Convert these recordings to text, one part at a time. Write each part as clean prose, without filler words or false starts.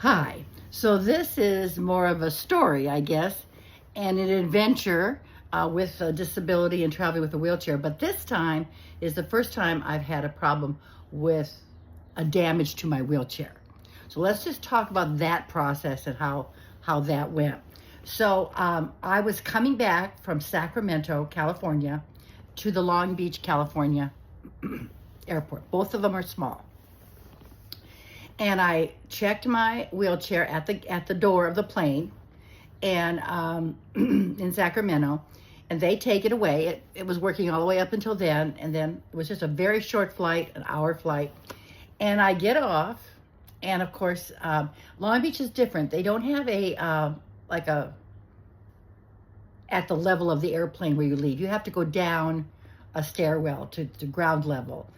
Hi. So this is more of a story, I guess, and an adventure with a disability and traveling with a wheelchair. But this time is the first time I've had a problem with a damage to my wheelchair. So let's just talk about that process and how that went. So I was coming back from Sacramento, California, to the Long Beach, California airport. Both of them are small. And I checked my wheelchair at the door of the plane, and in Sacramento, and they take it away. It was working all the way up until then, and then it was just a very short flight, an hour flight. And I get off, and of course, Long Beach is different. They don't have at the level of the airplane where you leave. You have to go down a stairwell to ground level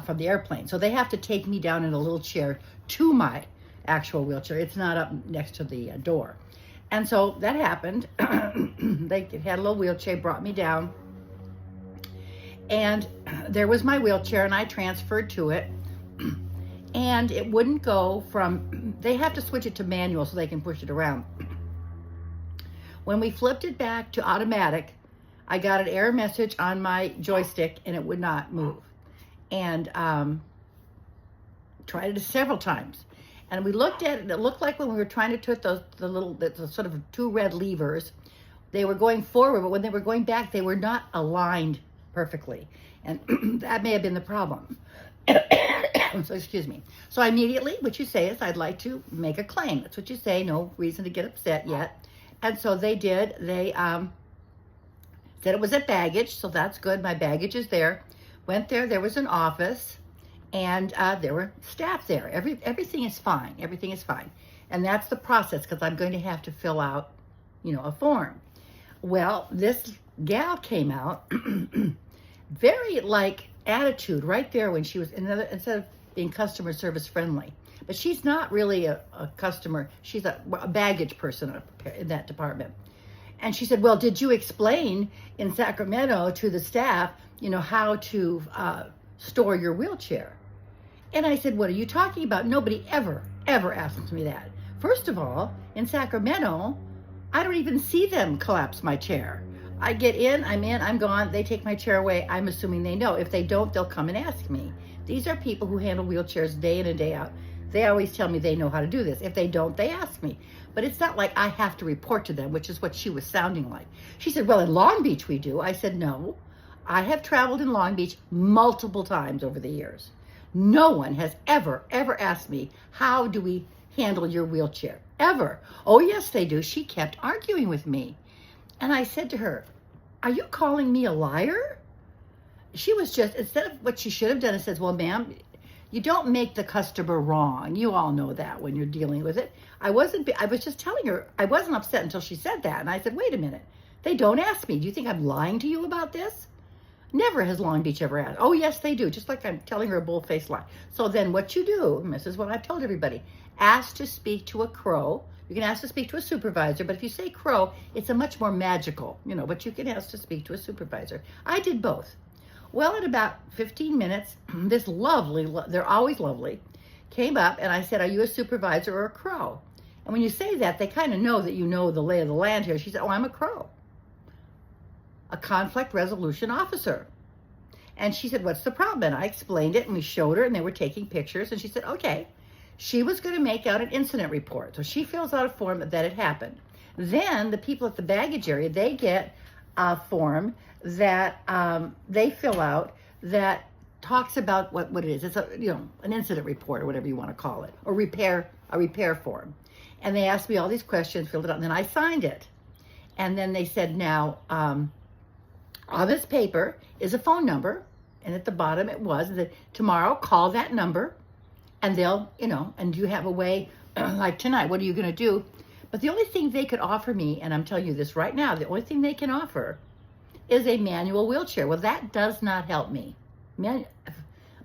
from the airplane. So they have to take me down in a little chair to my actual wheelchair. It's not up next to the door. And so that happened. They had a little wheelchair, brought me down, and there was my wheelchair, and I transferred to it. And it wouldn't go from, they have to switch it to manual so they can push it around. When we flipped it back to automatic, I got an error message on my joystick and it would not move. And tried it several times. And we looked at it, and it looked like when we were trying to turn the sort of two red levers, they were going forward, but when they were going back, they were not aligned perfectly. And that may have been the problem. So excuse me. So immediately, what you say is, I'd like to make a claim. That's what you say, no reason to get upset yet. And so they did. They said it was at baggage, so that's good. My baggage is there. Went there, there was an office, and there were staff there. Everything is fine. Everything is fine. And that's the process, because I'm going to have to fill out, a form. Well, this gal came out, very attitude right there when she was, instead of being customer service friendly. But she's not really a customer. She's a baggage person in that department. And she said, well, did you explain in Sacramento to the staff, how to store your wheelchair? And I said, what are you talking about? Nobody ever asked me that. First of all, in Sacramento, I don't even see them collapse my chair. I get in, I'm gone. They take my chair away. I'm assuming they know. If they don't, they'll come and ask me. These are people who handle wheelchairs day in and day out. They always tell me they know how to do this. If they don't, they ask me. But it's not like I have to report to them, which is what she was sounding like. She said, well, in Long Beach we do. I said, no. I have traveled in Long Beach multiple times over the years. No one has ever asked me, how do we handle your wheelchair? Ever. Oh, yes, they do. She kept arguing with me. And I said to her, are you calling me a liar? She was just, instead of what she should have done, it says, well, ma'am, you don't make the customer wrong. You all know that when you're dealing with it. I was just telling her, I wasn't upset until she said that. And I said, wait a minute. They don't ask me. Do you think I'm lying to you about this? Never has Long Beach ever asked. Oh, yes, they do. Just like I'm telling her a bull-faced lie. So then what you do, and this is what I've told everybody, ask to speak to a crow. You can ask to speak to a supervisor, but if you say crow, it's a much more magical, but you can ask to speak to a supervisor. I did both. Well, in about 15 minutes, this lovely, they're always lovely, came up and I said, are you a supervisor or a crow? And when you say that, they kind of know that you know the lay of the land here. She said, oh, I'm a crow. A conflict resolution officer. And she said, what's the problem? And I explained it and we showed her and they were taking pictures and she said, okay. She was going to make out an incident report. So she fills out a form that it happened. Then the people at the baggage area, they get a form that they fill out that talks about what it is. It's an incident report or whatever you want to call it, or a repair form. And they asked me all these questions, filled it out, and then I signed it. And then they said, now, on this paper is a phone number, and at the bottom it was that tomorrow call that number, and they'll, and you have a way, like tonight, what are you going to do? But the only thing they could offer me, and I'm telling you this right now, the only thing they can offer is a manual wheelchair. Well, that does not help me.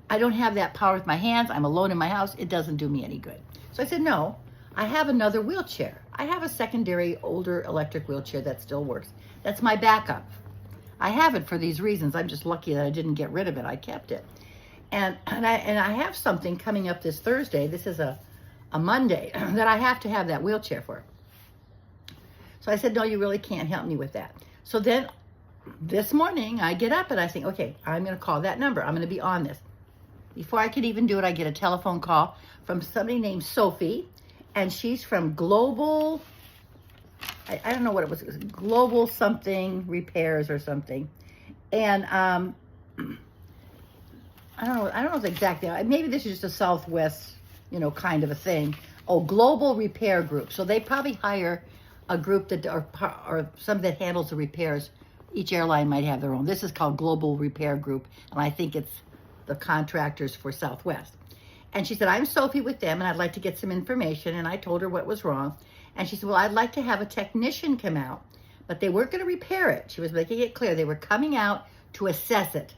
I don't have that power with my hands. I'm alone in my house. It doesn't do me any good. So I said, no, I have another wheelchair. I have a secondary older electric wheelchair that still works. That's my backup. I have it for these reasons. I'm just lucky that I didn't get rid of it. I kept it. And I have something coming up this Thursday. This is a a Monday that I have to have that wheelchair for. So I said, no, you really can't help me with that. So then this morning I get up and I think, okay, I'm going to call that number. I'm going to be on this. Before I could even do it, I get a telephone call from somebody named Sophie, and she's from Global, I don't know what it was Global something repairs or something. And I don't know the exact thing. Maybe this is just a Southwest, kind of a thing. Oh, Global Repair Group. So they probably hire a group that, or somebody that handles the repairs. Each airline might have their own. This is called Global Repair Group, and I think it's the contractors for Southwest. And she said, I'm Sophie with them, and I'd like to get some information. And I told her what was wrong. And she said, well, I'd like to have a technician come out, but they weren't going to repair it. She was making it clear. They were coming out to assess it.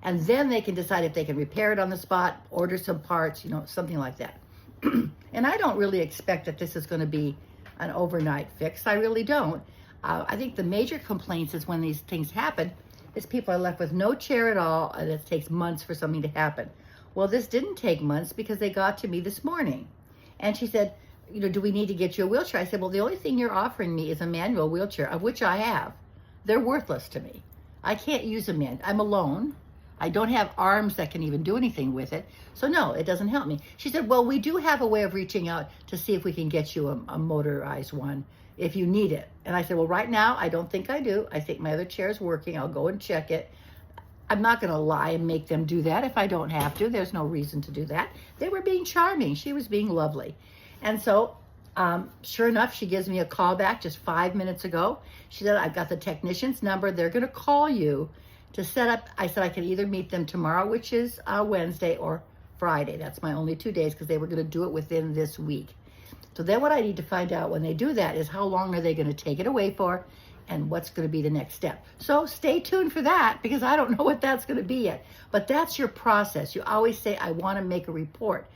And then they can decide if they can repair it on the spot, order some parts, something like that. And I don't really expect that this is going to be an overnight fix. I really don't. I think the major complaints is when these things happen is people are left with no chair at all, and it takes months for something to happen. Well, this didn't take months because they got to me this morning. And she said, do we need to get you a wheelchair? I said, well, the only thing you're offering me is a manual wheelchair, of which I have. They're worthless to me. I can't use a man. I'm alone. I don't have arms that can even do anything with it. So no, it doesn't help me. She said, well, we do have a way of reaching out to see if we can get you a motorized one if you need it. And I said, well, right now, I don't think I do. I think my other chair is working. I'll go and check it. I'm not going to lie and make them do that if I don't have to. There's no reason to do that. They were being charming. She was being lovely. And so, sure enough, she gives me a call back just 5 minutes ago. She said, I've got the technician's number. They're going to call you to set up. I said I can either meet them tomorrow, which is Wednesday, or Friday. That's my only 2 days because they were going to do it within this week. So then what I need to find out when they do that is how long are they going to take it away for and what's going to be the next step. So stay tuned for that because I don't know what that's going to be yet. But that's your process. You always say, I want to make a report.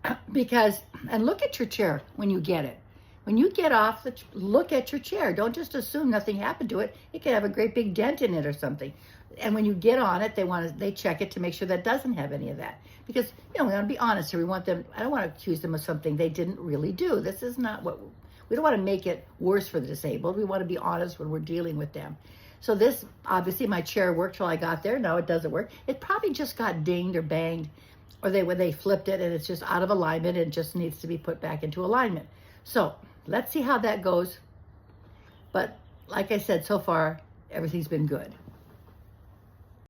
And look at your chair when you get it. When you get off, look at your chair. Don't just assume nothing happened to it. It could have a great big dent in it or something. And when you get on it, they check it to make sure that doesn't have any of that. Because, we want to be honest here. I don't want to accuse them of something they didn't really do. This is not we don't want to make it worse for the disabled. We want to be honest when we're dealing with them. So this, obviously, my chair worked till I got there. Now it doesn't work. It probably just got dinged or banged, or when they flipped it and it's just out of alignment and just needs to be put back into alignment. So let's see how that goes. But like I said, so far, everything's been good.